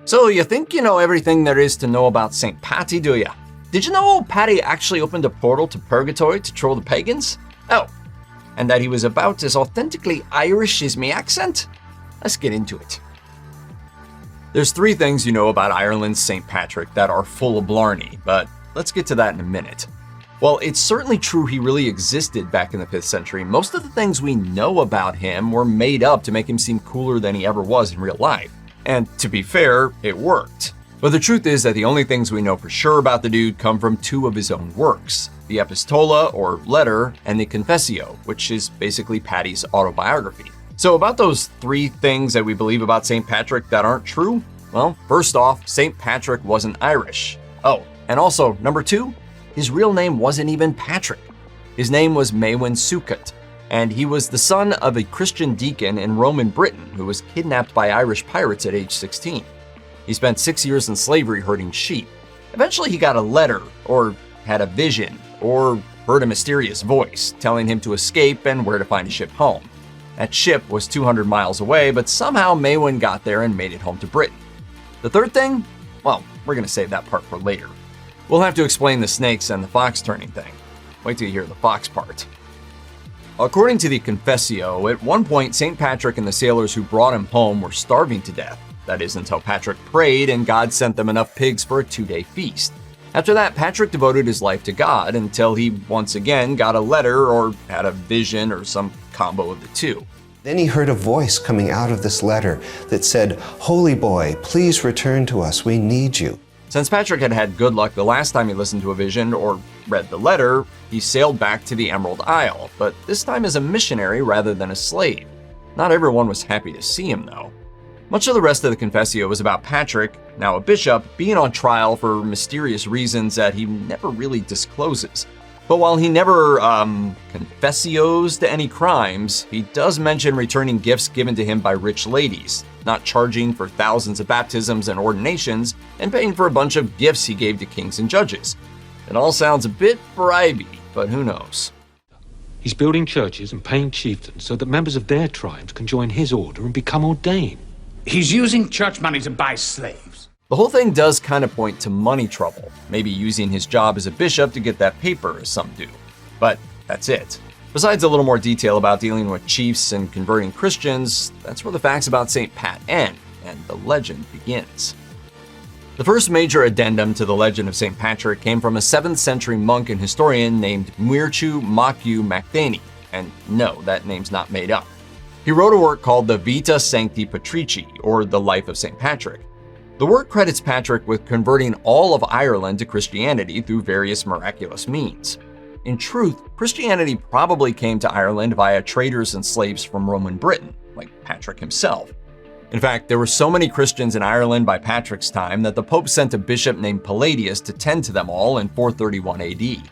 So you think you know everything there is to know about St. Paddy, do ya? Did you know Paddy actually opened a portal to Purgatory to troll the pagans? Oh, and that he was about as authentically Irish as me accent? Let's get into it. There's 3 things you know about Ireland's St. Patrick that are full of blarney, but let's get to that in a minute. While it's certainly true he really existed back in the 5th century, most of the things we know about him were made up to make him seem cooler than he ever was in real life. And to be fair, it worked. But the truth is that the only things we know for sure about the dude come from 2 of his own works, the Epistola, or letter, and the Confessio, which is basically Paddy's autobiography. So about those 3 things that we believe about St. Patrick that aren't true, well, first off, St. Patrick wasn't Irish. Oh, and also, number 2, his real name wasn't even Patrick. His name was Maewyn Succat, and he was the son of a Christian deacon in Roman Britain who was kidnapped by Irish pirates at age 16. He spent 6 years in slavery herding sheep. Eventually he got a letter, or had a vision, or heard a mysterious voice telling him to escape and where to find a ship home. That ship was 200 miles away, but somehow Maewyn got there and made it home to Britain. The third thing? Well, we're going to save that part for later. We'll have to explain the snakes and the fox turning thing. Wait till you hear the fox part. According to the Confessio, at one point St. Patrick and the sailors who brought him home were starving to death. That is until Patrick prayed and God sent them enough pigs for a 2-day feast. After that, Patrick devoted his life to God until he once again got a letter or had a vision or some combo of the 2. Then he heard a voice coming out of this letter that said, "Holy boy, please return to us, we need you." Since Patrick had had good luck the last time he listened to a vision or read the letter, he sailed back to the Emerald Isle, but this time as a missionary rather than a slave. Not everyone was happy to see him, though. Much of the rest of the Confessio was about Patrick, now a bishop, being on trial for mysterious reasons that he never really discloses. But while he never, confessios to any crimes, he does mention returning gifts given to him by rich ladies, not charging for thousands of baptisms and ordinations, and paying for a bunch of gifts he gave to kings and judges. It all sounds a bit bribey, but who knows? He's building churches and paying chieftains so that members of their tribes can join his order and become ordained. He's using church money to buy slaves. The whole thing does kind of point to money trouble, maybe using his job as a bishop to get that paper, as some do. But that's it. Besides a little more detail about dealing with chiefs and converting Christians, that's where the facts about St. Pat end, and the legend begins. The first major addendum to the legend of St. Patrick came from a 7th century monk and historian named Muirchew Macu Macdani, and no, that name's not made up. He wrote a work called the Vita Sancti Patrici, or the Life of St. Patrick. The work credits Patrick with converting all of Ireland to Christianity through various miraculous means. In truth, Christianity probably came to Ireland via traders and slaves from Roman Britain, like Patrick himself. In fact, there were so many Christians in Ireland by Patrick's time that the Pope sent a bishop named Palladius to tend to them all in 431 AD.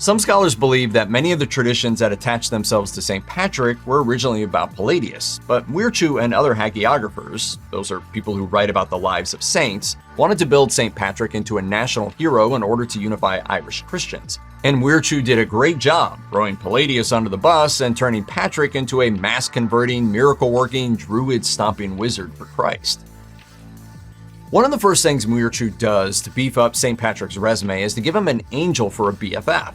Some scholars believe that many of the traditions that attach themselves to St. Patrick were originally about Palladius, but Muirchew and other hagiographers, those are people who write about the lives of saints, wanted to build St. Patrick into a national hero in order to unify Irish Christians. And Muirchew did a great job, throwing Palladius under the bus and turning Patrick into a mass-converting, miracle-working, druid-stomping wizard for Christ. One of the first things Muirchew does to beef up St. Patrick's resume is to give him an angel for a BFF.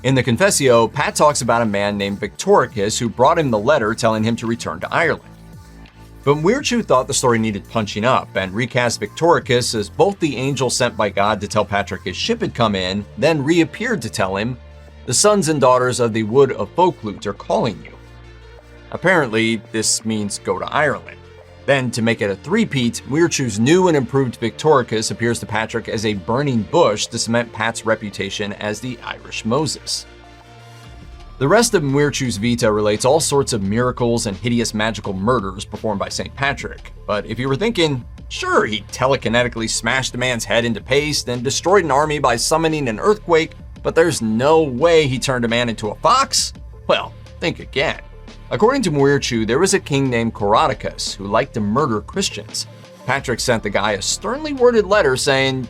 In the Confessio, Pat talks about a man named Victoricus who brought him the letter telling him to return to Ireland. But Muirchew thought the story needed punching up and recast Victoricus as both the angel sent by God to tell Patrick his ship had come in, then reappeared to tell him, "The sons and daughters of the Wood of Folklute are calling you." Apparently, this means go to Ireland. Then, to make it a three-peat, Muirchew's new and improved Victoricus appears to Patrick as a burning bush to cement Pat's reputation as the Irish Moses. The rest of Muirchew's Vita relates all sorts of miracles and hideous magical murders performed by St. Patrick. But if you were thinking, sure, he telekinetically smashed a man's head into paste and destroyed an army by summoning an earthquake, but there's no way he turned a man into a fox? Well, think again. According to Muirchew, there was a king named Coroticus who liked to murder Christians. Patrick sent the guy a sternly worded letter saying,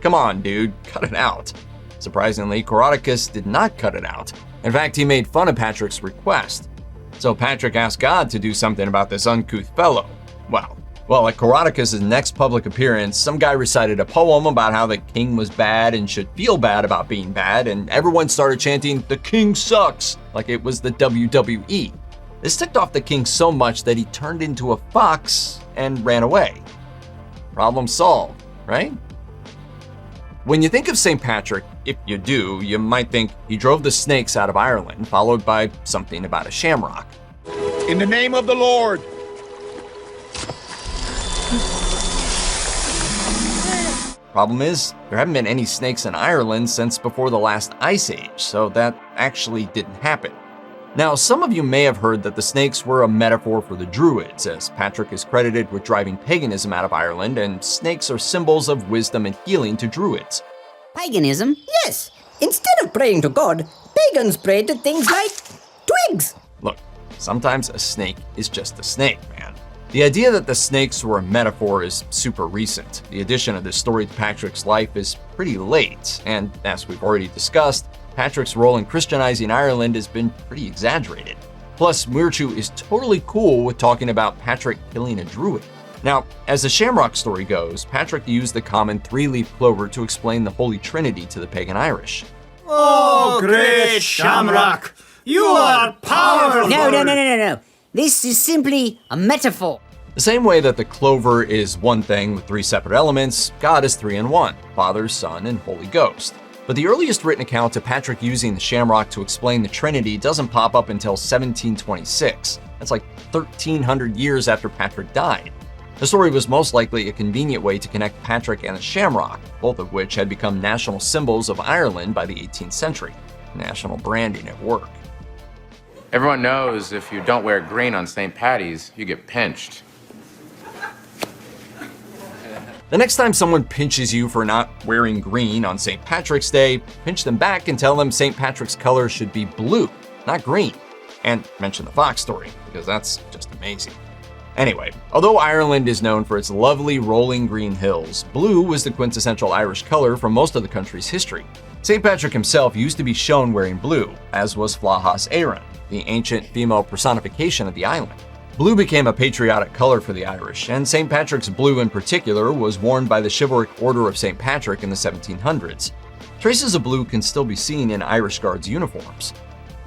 come on, dude, cut it out. Surprisingly, Coroticus did not cut it out. In fact, he made fun of Patrick's request. So Patrick asked God to do something about this uncouth fellow. Well, Well, at Coroticus' next public appearance, some guy recited a poem about how the king was bad and should feel bad about being bad, and everyone started chanting, "The king sucks," like it was the WWE. This ticked off the king so much that he turned into a fox and ran away. Problem solved, right? When you think of St. Patrick, if you do, you might think he drove the snakes out of Ireland, followed by something about a shamrock. In the name of the Lord. Problem is, there haven't been any snakes in Ireland since before the last ice age, so that actually didn't happen. Now, some of you may have heard that the snakes were a metaphor for the Druids, as Patrick is credited with driving paganism out of Ireland, and snakes are symbols of wisdom and healing to Druids. Paganism? Yes. Instead of praying to God, pagans prayed to things like twigs. Look, sometimes a snake is just a snake, man. The idea that the snakes were a metaphor is super recent. The addition of this story to Patrick's life is pretty late, and as we've already discussed, Patrick's role in Christianizing Ireland has been pretty exaggerated. Plus, Muirchew is totally cool with talking about Patrick killing a druid. Now, as the Shamrock story goes, Patrick used the common three-leaf clover to explain the Holy Trinity to the pagan Irish. Oh, great Shamrock! You are powerful! No. This is simply a metaphor. The same way that the clover is one thing with three separate elements, God is three in one: Father, Son, and Holy Ghost. But the earliest written account of Patrick using the shamrock to explain the Trinity doesn't pop up until 1726. That's like 1,300 years after Patrick died. The story was most likely a convenient way to connect Patrick and the shamrock, both of which had become national symbols of Ireland by the 18th century. National branding at work. Everyone knows if you don't wear green on St. Paddy's, you get pinched. The next time someone pinches you for not wearing green on St. Patrick's Day, pinch them back and tell them St. Patrick's color should be blue, not green. And mention the fox story, because that's just amazing. Anyway, although Ireland is known for its lovely rolling green hills, blue was the quintessential Irish color for most of the country's history. St. Patrick himself used to be shown wearing blue, as was Flahas Éireann, the ancient female personification of the island. Blue became a patriotic color for the Irish, and St. Patrick's blue in particular was worn by the chivalric Order of St. Patrick in the 1700s. Traces of blue can still be seen in Irish Guards uniforms.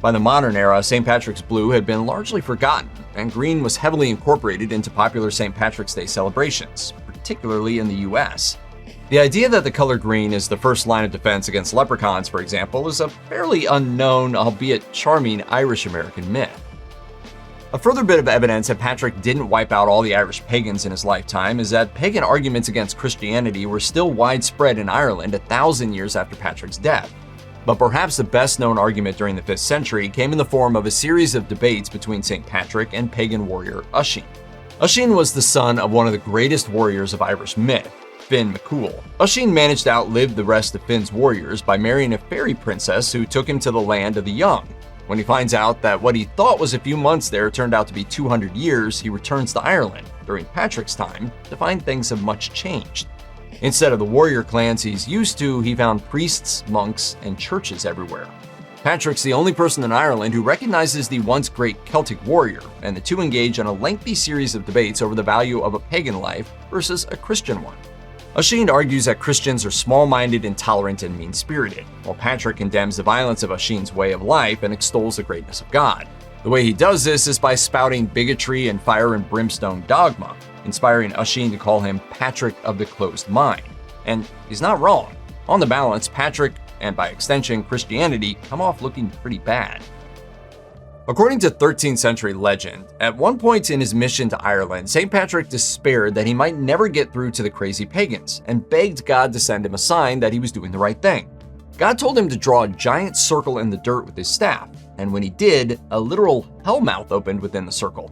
By the modern era, St. Patrick's blue had been largely forgotten, and green was heavily incorporated into popular St. Patrick's Day celebrations, particularly in the US. The idea that the color green is the first line of defense against leprechauns, for example, is a fairly unknown, albeit charming, Irish-American myth. A further bit of evidence that Patrick didn't wipe out all the Irish pagans in his lifetime is that pagan arguments against Christianity were still widespread in Ireland 1,000 years after Patrick's death. But perhaps the best-known argument during the 5th century came in the form of a series of debates between St. Patrick and pagan warrior Uiscin. Uiscin was the son of one of the greatest warriors of Irish myth, Finn MacCool. Uiscin managed to outlive the rest of Finn's warriors by marrying a fairy princess who took him to the land of the young. When he finds out that what he thought was a few months there turned out to be 200 years, he returns to Ireland during Patrick's time to find things have much changed. Instead of the warrior clans he's used to, he found priests, monks, and churches everywhere. Patrick's the only person in Ireland who recognizes the once great Celtic warrior, and the two engage in a lengthy series of debates over the value of a pagan life versus a Christian one. Uiscin argues that Christians are small-minded, intolerant, and mean-spirited, while Patrick condemns the violence of Uiscin's way of life and extols the greatness of God. The way he does this is by spouting bigotry and fire and brimstone dogma, inspiring Uiscin to call him Patrick of the Closed Mind. And he's not wrong. On the balance, Patrick, and by extension Christianity, come off looking pretty bad. According to 13th century legend, at one point in his mission to Ireland, St. Patrick despaired that he might never get through to the crazy pagans and begged God to send him a sign that he was doing the right thing. God told him to draw a giant circle in the dirt with his staff, and when he did, a literal Hellmouth opened within the circle.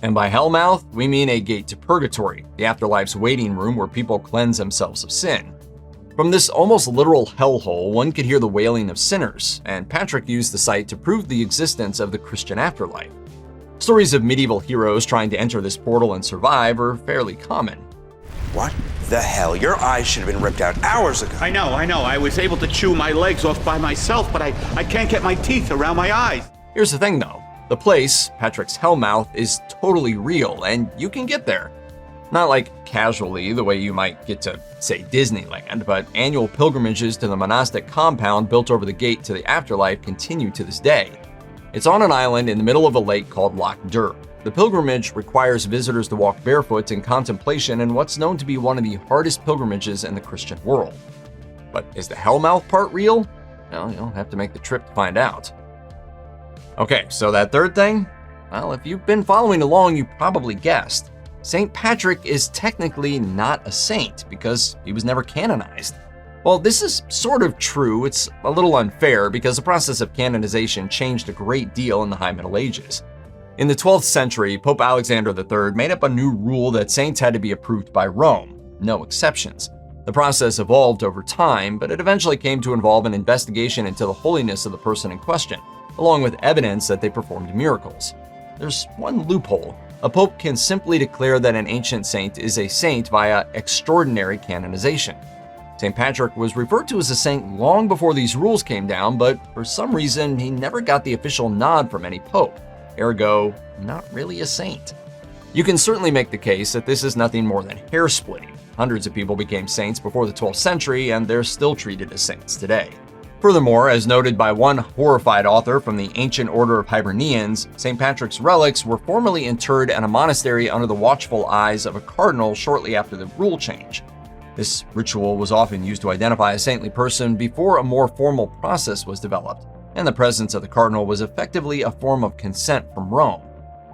And by Hellmouth, we mean a gate to Purgatory, the afterlife's waiting room where people cleanse themselves of sin. From this almost literal hellhole, one could hear the wailing of sinners, and Patrick used the site to prove the existence of the Christian afterlife. Stories of medieval heroes trying to enter this portal and survive are fairly common. What the hell? Your eyes should have been ripped out hours ago. I know. I was able to chew my legs off by myself, but I can't get my teeth around my eyes. Here's the thing though, the place, Patrick's Hellmouth, is totally real, and you can get there. Not like casually, the way you might get to, say, Disneyland, but annual pilgrimages to the monastic compound built over the gate to the afterlife continue to this day. It's on an island in the middle of a lake called Lac d'Ur. The pilgrimage requires visitors to walk barefoot in contemplation in what's known to be one of the hardest pilgrimages in the Christian world. But is the Hellmouth part real? Well, you'll have to make the trip to find out. Okay, so that third thing? Well, if you've been following along, you probably guessed. St. Patrick is technically not a saint because he was never canonized. Well, this is sort of true. It's a little unfair because the process of canonization changed a great deal in the High Middle Ages. In the 12th century, Pope Alexander III made up a new rule that saints had to be approved by Rome, no exceptions. The process evolved over time, but it eventually came to involve an investigation into the holiness of the person in question, along with evidence that they performed miracles. There's one loophole. A pope can simply declare that an ancient saint is a saint via extraordinary canonization. St. Patrick was referred to as a saint long before these rules came down, but for some reason he never got the official nod from any pope. Ergo, not really a saint. You can certainly make the case that this is nothing more than hair splitting. Hundreds of people became saints before the 12th century, and they're still treated as saints today. Furthermore, as noted by one horrified author from the ancient order of Hibernians, St. Patrick's relics were formerly interred in a monastery under the watchful eyes of a cardinal shortly after the rule change. This ritual was often used to identify a saintly person before a more formal process was developed, and the presence of the cardinal was effectively a form of consent from Rome.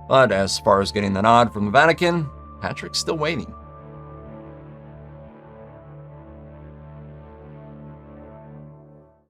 But as far as getting the nod from the Vatican, Patrick's still waiting.